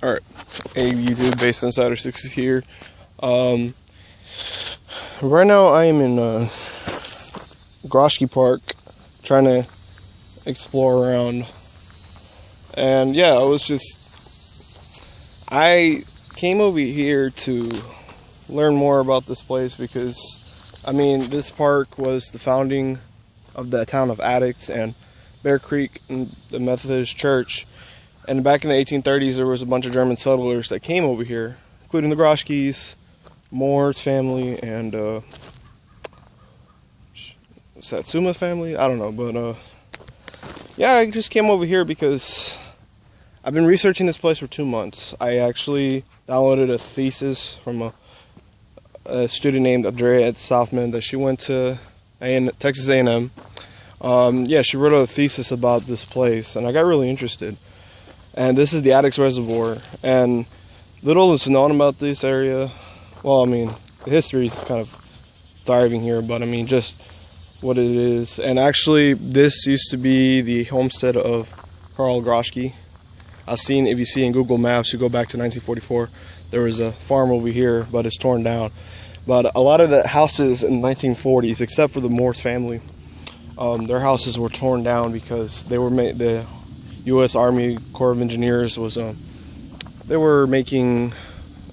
Alright, hey YouTube, Base Insider 6 is here. Right now I am in Groshke Park, trying to explore around. And yeah, I came over here to learn more about this place because, I mean, this park was the founding of the town of Addicts and Bear Creek and the Methodist Church. And back in the 1830s, there was a bunch of German settlers that came over here, including the Groshkes, Moore's family, and Satsuma family? I don't know, but yeah, I just came over here because I've been researching this place for 2 months. I actually downloaded a thesis from a student named Andera at Stahman that she went to Texas A&M. Yeah, she wrote a thesis about this place, and I got really interested. And this is the Addicts Reservoir, and little is known about this area. Well, I mean, the history is kind of thriving here, but I mean, just what it is. And actually, this used to be the homestead of Carl Groshke. I've seen, if you see in Google Maps, you go back to 1944, there was a farm over here, but it's torn down. But a lot of the houses in the 1940s, except for the Moore's family, their houses were torn down because they were the U.S. Army Corps of Engineers was they were making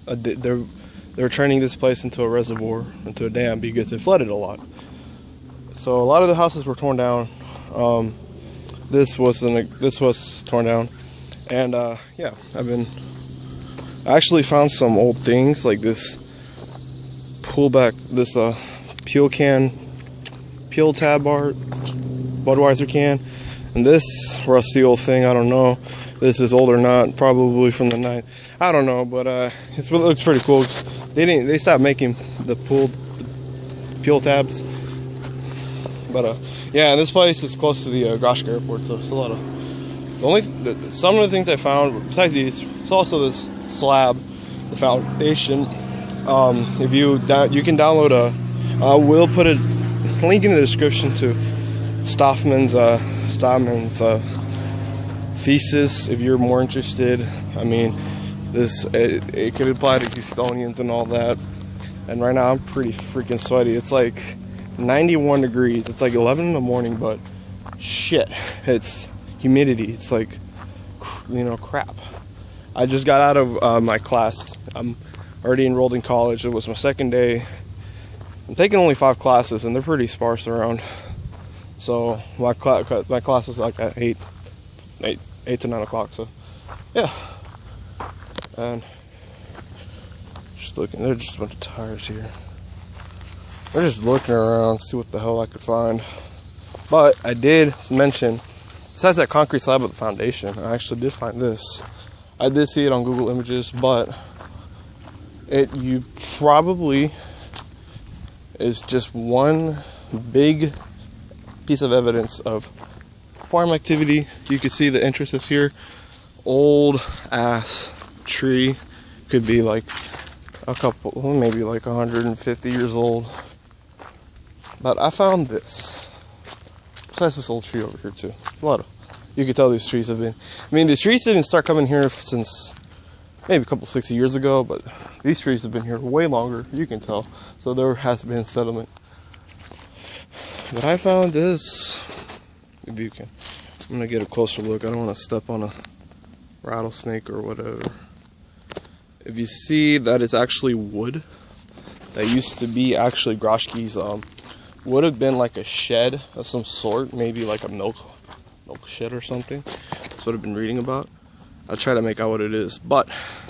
they were turning this place into a reservoir, into a dam, because it flooded a lot. So a lot of the houses were torn down. This was torn down, and yeah, I actually found some old things like this peel tab bar, Budweiser can. And this rusty old thing, I don't know if this is old or not, probably from the night. I don't know, but it looks pretty cool. They stopped making the peel tabs. But yeah, and this place is close to the Groshke Airport, so it's a lot of some of the things I found besides these. It's also this slab, the foundation. If you can download we'll put a link in the description to Stahman's thesis if you're more interested. I mean, it could apply to Houstonians and all that. And right now I'm pretty freaking sweaty. It's like 91 degrees. It's like 11 in the morning, but shit, it's humidity. It's like, you know, crap. I just got out of my class. I'm already enrolled in college. It was my second day. I'm taking only 5 classes, and they're pretty sparse around. So my class is like at 8 to 9 o'clock. So yeah, and just looking. There's just a bunch of tires here. I'm just looking around, see what the hell I could find. But I did mention, besides that concrete slab of the foundation, I actually did find this. I did see it on Google Images, but you probably is just one big piece of evidence of farm activity. You can see the entrances here. Old ass tree, could be like maybe like 150 years old. But I found this. Besides this old tree over here too. You can tell these trees have been. I mean, these trees didn't start coming here since maybe a couple 60 years ago, but these trees have been here way longer. You can tell. So there has been settlement. But I found this. If you can, I'm gonna get a closer look. I don't want to step on a rattlesnake or whatever. If you see that, it's actually wood that used to be actually Groshke's. Would have been like a shed of some sort, maybe like a milk shed or something. That's what I've been reading about. I'll try to make out what it is, but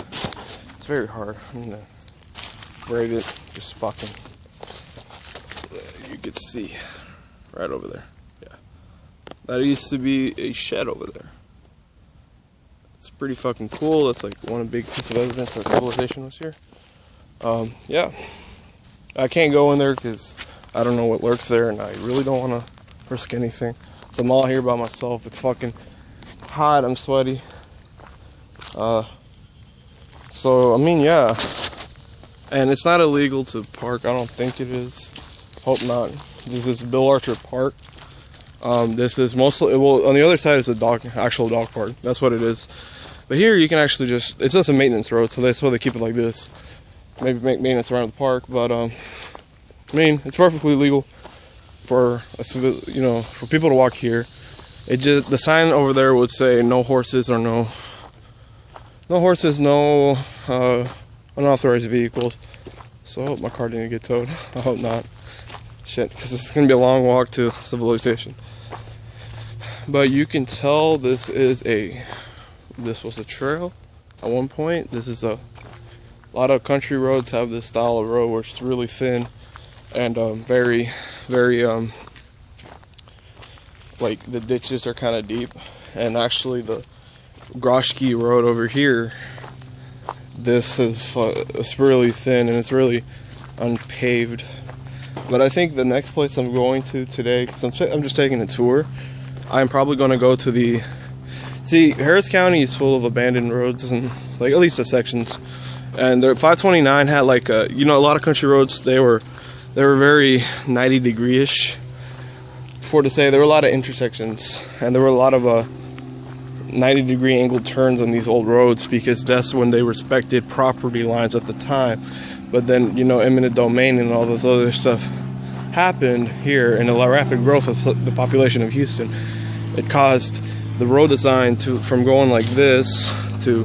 it's very hard. I'm gonna braid it. Just fucking. You could see. Right over there. Yeah. That used to be a shed over there. It's pretty fucking cool. That's like one big piece of evidence that civilization was here. Yeah. I can't go in there because I don't know what lurks there, and I really don't want to risk anything. So I'm all here by myself. It's fucking hot. I'm sweaty. So, I mean, yeah. And it's not illegal to park. I don't think it is. Hope not. This is Bill Archer Park. This is mostly, well, on the other side is a actual dog park. That's what it is. But here you can actually just, it's just a maintenance road, so that's why they keep it like this. Maybe make maintenance around the park, but I mean, it's perfectly legal for for people to walk here. It just, the sign over there would say no horses or no unauthorized vehicles. So I hope my car didn't get towed. I hope not. Shit, because this is gonna be a long walk to civilization. But you can tell this was a trail at one point. This is a lot of country roads have this style of road where it's really thin and very like the ditches are kind of deep. And actually the Groshke road over here, this is it's really thin and it's really unpaved. But I think the next place I'm going to today, because I'm just taking a tour, I'm probably going to go to Harris County is full of abandoned roads, and like at least the sections. And the 529 had like a lot of country roads. They were very 90-degree-ish. For to say, there were a lot of intersections, and there were a lot of 90-degree angled turns on these old roads, because that's when they respected property lines at the time. But then, eminent domain and all this other stuff happened here, and a lot of rapid growth of the population of Houston. It caused the road design from going like this to,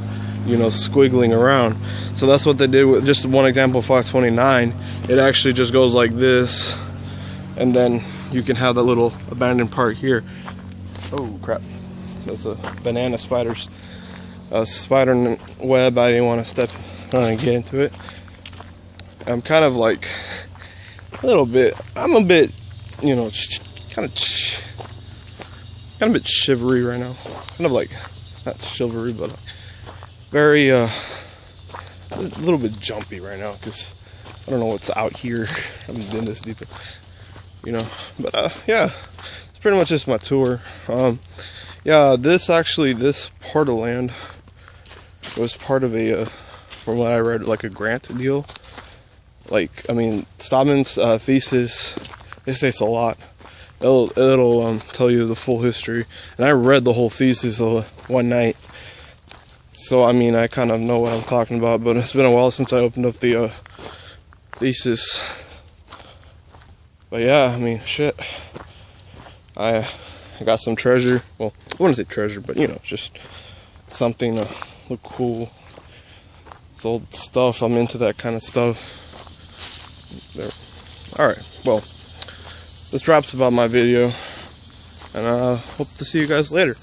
squiggling around. So that's what they did with just one example of 529. It actually just goes like this, and then you can have that little abandoned part here. Oh crap! That's a banana spider web. I didn't want to step on and get into it. I'm kind of like I'm a bit, kind of a bit shivery right now. Kind of like, not chivalry, but very, a little bit jumpy right now, because I don't know what's out here. I haven't been this deep, but yeah, it's pretty much just my tour. Yeah, this part of land was part of from what I read, like a grant deal. Like, I mean, Stahman's thesis, it says a lot. It'll tell you the full history. And I read the whole thesis one night. So, I mean, I kind of know what I'm talking about. But it's been a while since I opened up the thesis. But yeah, I mean, shit. I got some treasure. Well, I wouldn't say treasure, but, just something to look cool. It's old stuff. I'm into that kind of stuff. There. Alright, well, this wraps about my video, and I hope to see you guys later.